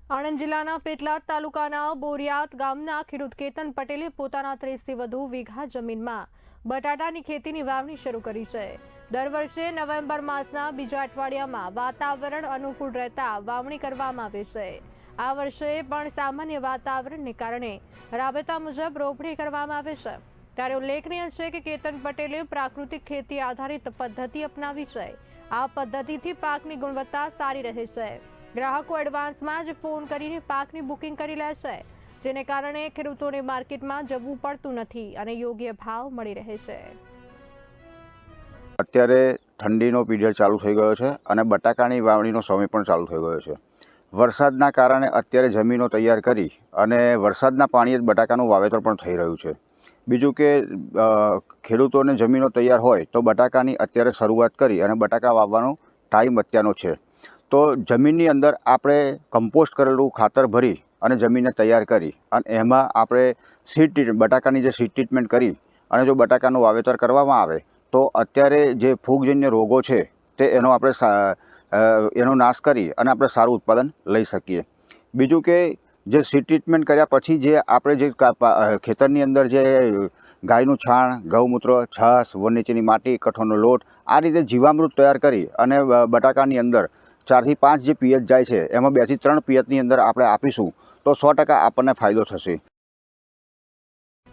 આણંદ જિલ્લાના પેટલાદ તાલુકાના બોરિયાત ગામના ખેડૂત કેતન પટેલે પોતાના 30થી વધુ વીઘા જમીનમાં બટાટાની ખેતીની વાવણી શરૂ કરી છે। દર વર્ષે નવેમ્બર માસના બીજા અઠવાડિયામાં વાતાવરણ અનુકૂળ રહેતા વાવણી કરવામાં આવે છે। આ વર્ષે પણ સામાન્ય વાતાવરણને કારણે રાબેતા મુજબ રોપણી કરવામાં આવે છે। ત્યારે ઉલ્લેખનીય છે કે કેતન પટેલે પ્રાકૃતિક ખેતી આધારિત પદ્ધતિ અપનાવી છે। આ પદ્ધતિથી પાકની ગુણવત્તા સારી રહે છે। ગ્રાહકો એડવાન્સમાં જ ફોન કરીને પાકની બુકિંગ કરી લે છે, જેને કારણે ખેડૂતોને માર્કેટમાં જવું પડતું નથી અને યોગ્ય ભાવ મળી રહે છે। અત્યારે ઠંડીનો પીરિયડ ચાલુ થઈ ગયો છે અને બટાકાની વાવણીનો સમય પણ ચાલુ થઈ ગયો છે। વરસાદના કારણે અત્યારે જમીનો તૈયાર કરી અને વરસાદના પાણીએ જ બટાકાનું વાવેતર પણ થઈ રહ્યું છે। બીજું કે ખેડૂતોને જમીનો તૈયાર હોય તો બટાકાની અત્યારે શરૂઆત કરી અને બટાકા વાવવાનો ટાઈમ અત્યારનો છે। તો જમીનની અંદર આપણે કમ્પોસ્ટ કરેલું ખાતર ભરી અને જમીનને તૈયાર કરી અને એમાં આપણે બટાકાની જે સીડ ટ્રીટમેન્ટ કરી અને જો બટાકાનું વાવેતર કરવામાં આવે તો અત્યારે જે ફૂગજન્ય રોગો છે તે એનો એનો નાશ કરી અને આપણે સારું ઉત્પાદન લઈ શકીએ। બીજું કે જે સીડ ટ્રીટમેન્ટ કર્યા પછી જે આપણે જે ખેતરની અંદર જે ગાયનું છાણ, ગૌમૂત્ર, છાશ, વન નીચેની માટી, કઠોળનો લોટ આ રીતે જીવામૃત તૈયાર કરી અને બટાકાની અંદર 4 થી 5 જે પિયત જાય છે એમાં 2 થી 3 પિયતની અંદર આપણે આપીશું તો 100% આપણને ફાયદો થશે।